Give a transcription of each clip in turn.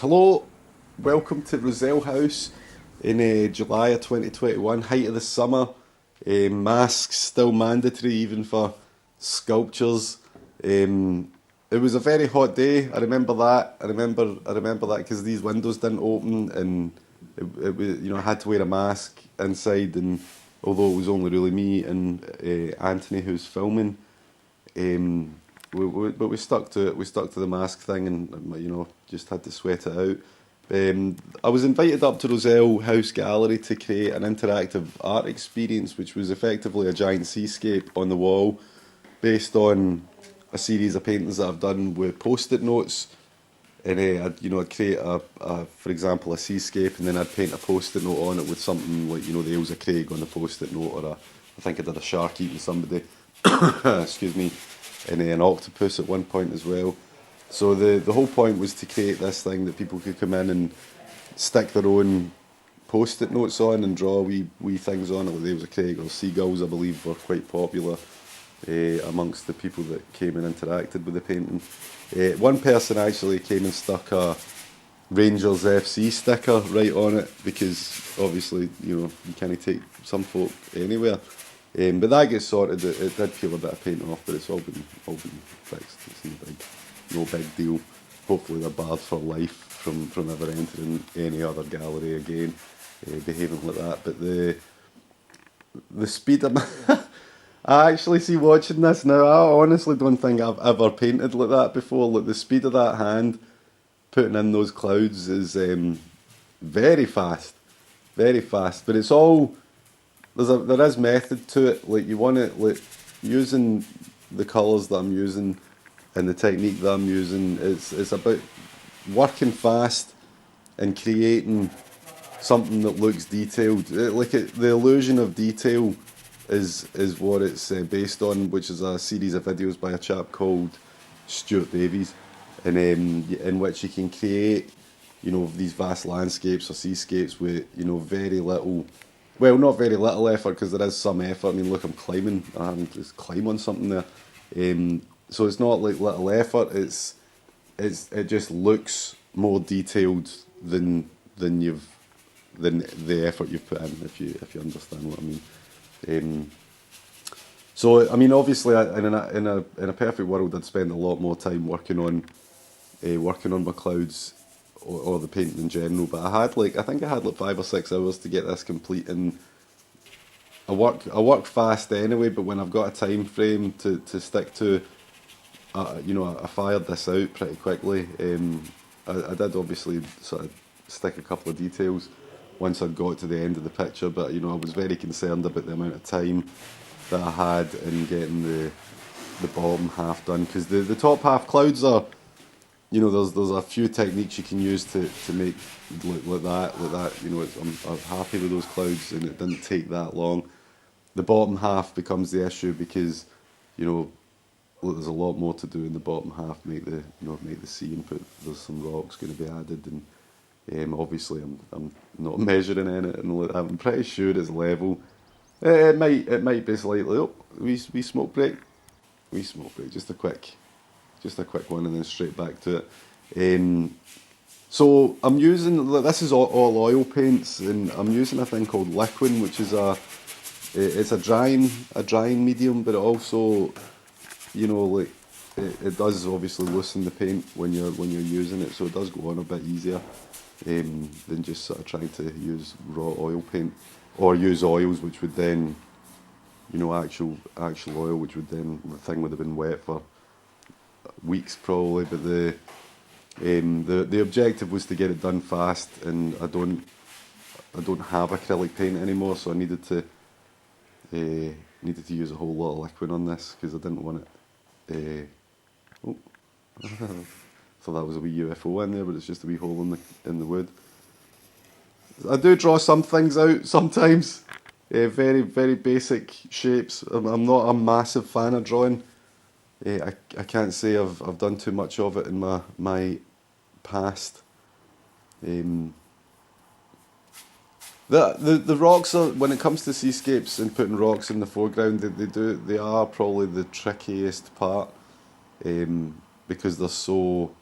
Hello, welcome to Rozelle House in July of 2021, height of the summer. Masks still mandatory even for sculptures. It was a very hot day. I remember that. I remember that because these windows didn't open, and it was, I had to wear a mask inside. And although it was only really me and Anthony who's filming, um, but we stuck to it. We stuck to the mask thing, and just had to sweat it out. I was invited up to Rozelle House Gallery to create an interactive art experience, which was effectively a giant seascape on the wall, based on a series of paintings that I've done with post-it notes. And I'd create for example, a seascape, and then I'd paint a post-it note on it with something like, the Ailsa Craig on the post-it note, or I think I did a shark eating somebody, excuse me, and an octopus at one point as well. So the whole point was to create this thing that people could come in and stick their own post-it notes on and draw wee things on it. Like Ailsa Craig or seagulls, I believe, were quite popular amongst the people that came and interacted with the painting. One person actually came and stuck a Rangers FC sticker right on it, because obviously, you can't take some folk anywhere. But that gets sorted. It did feel a bit of paint off, but it's all been fixed. It's no big deal. Hopefully they're barred for life from ever entering any other gallery again, behaving like that. But the speed of I actually see, watching this now, I honestly don't think I've ever painted like that before. Like, the speed of that hand putting in those clouds is very fast, very fast. But it's all, there is method to it. Like, you want it, like, using the colours that I'm using and the technique that I'm using. It's about working fast and creating something that looks detailed. The illusion of detail is what it's based on, which is a series of videos by a chap called Stuart Davies, and in which you can create, these vast landscapes or seascapes with, very little, well, not very little effort, because there is some effort. I mean, look, I'm climbing. I'm just climb on something there. So it's not like little effort. It just looks more detailed than the effort you've put in. If you understand what I mean. So I mean, obviously, in a perfect world, I'd spend a lot more time working on my clouds, or the painting in general. But I think I had like 5 or 6 hours to get this complete, and I work fast anyway. But when I've got a time frame to stick to, I fired this out pretty quickly. I did obviously sort of stick a couple of details once I got to the end of the picture, but I was very concerned about the amount of time that I had in getting the bottom half done, because the top half clouds are, there's a few techniques you can use to make look like that. I'm happy with those clouds, and it didn't take that long. The bottom half becomes the issue, because there's a lot more to do in the bottom half. Make the sea, and there's some rocks going to be added, and obviously, I'm not measuring in it, and I'm pretty sure it's level. It might be slightly. Oh, we smoke break. We smoke break. Just a quick one, and then straight back to it. So I'm using, this is all oil paints, and I'm using a thing called Liquin, which is it's a drying medium, but it also, it does obviously loosen the paint when you're using it, so it does go on a bit easier than just sort of trying to use raw oil paint, or use oils, which would then, actual oil, which would then, the thing would have been wet for weeks probably. But the objective was to get it done fast, and I don't have acrylic paint anymore, so I needed to use a whole lot of liquid on this, because I didn't want it. Oh. So that was a wee UFO in there, but it's just a wee hole in the wood. I do draw some things out sometimes, very very basic shapes. I'm not a massive fan of drawing. I can't say I've done too much of it in my past. The rocks are, when it comes to seascapes and putting rocks in the foreground, they are probably the trickiest part, because they're so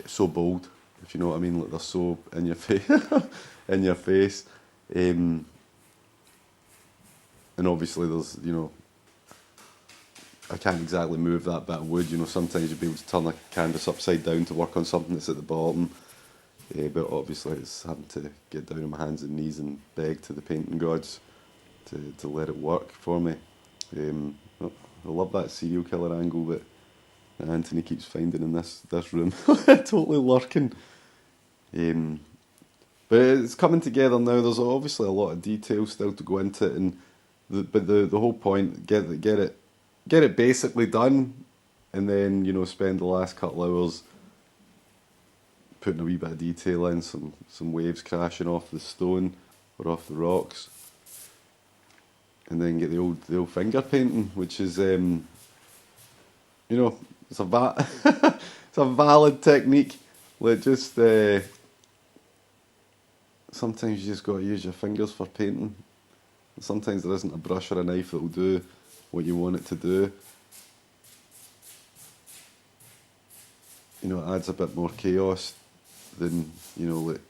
so bold, if you know what I mean. Like they're so in your face, in your face. And obviously there's, I can't exactly move that bit of wood. Sometimes you'll be able to turn a canvas upside down to work on something that's at the bottom. But obviously it's having to get down on my hands and knees and beg to the painting gods to let it work for me. I love that serial killer angle that Anthony keeps finding in this room. Totally lurking. But it's coming together now. There's obviously a lot of detail still to go into it, and the whole point, get it basically done, and then spend the last couple hours putting a wee bit of detail in, some waves crashing off the stone or off the rocks, and then get the old finger painting, which is it's a it's a valid technique. Like just sometimes you just got to use your fingers for painting. Sometimes there isn't a brush or a knife that will do what you want it to do. It adds a bit more chaos than like.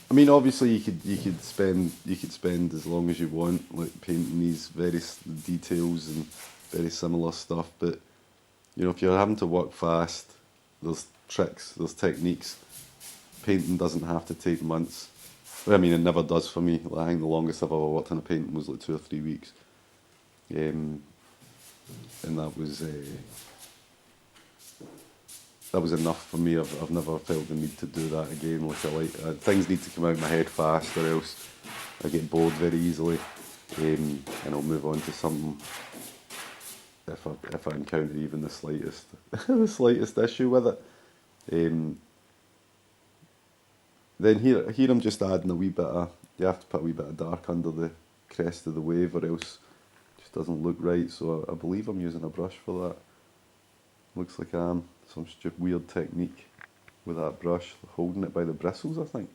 I mean, obviously you could spend as long as you want like painting these various details and very similar stuff, but if you're having to work fast, there's tricks, there's techniques. Painting doesn't have to take months. I mean, it never does for me. Like, I think the longest I've ever worked on a painting was like 2 or 3 weeks, and that was enough for me. I've never felt the need to do that again. Like things need to come out of my head fast, or else I get bored very easily, and I'll move on to something if I encounter even the slightest the slightest issue with it. Then here I'm just adding a wee bit of, you have to put a wee bit of dark under the crest of the wave, or else it just doesn't look right. So I believe I'm using a brush for that. Looks like I am. Some stupid weird technique with that brush, holding it by the bristles, I think.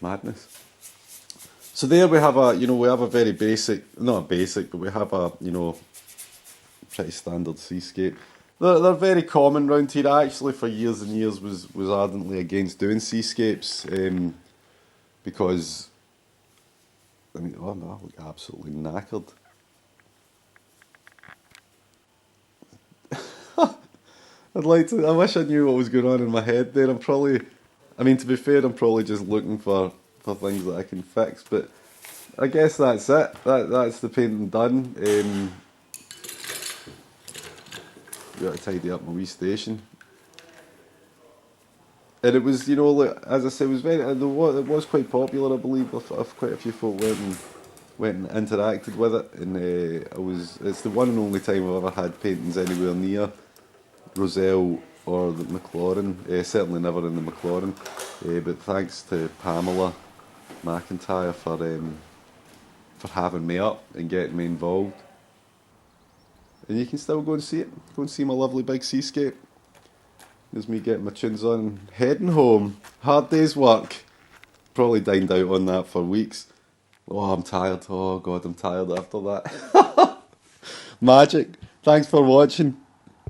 Madness. So there we have a very basic, not basic, but we have a, pretty standard seascape. They're very common round here. I actually, for years and years, was ardently against doing seascapes, because, I look absolutely knackered. I wish I knew what was going on in my head there. To be fair, I'm probably just looking for things that I can fix, but I guess that's it. That's the painting done. Got to tidy up my wee station. And it was, as I said, it was quite popular, I believe. Quite a few folk went and interacted with it, and it's the one and only time I've ever had paintings anywhere near Rozelle or the McLaurin. Certainly never in the McLaurin, but thanks to Pamela McIntyre for having me up and getting me involved. And you can still go and see it. Go and see my lovely big seascape. There's me getting my tunes on and heading home. Hard day's work. Probably dined out on that for weeks. Oh, I'm tired. Oh God, I'm tired after that. Magic. Thanks for watching.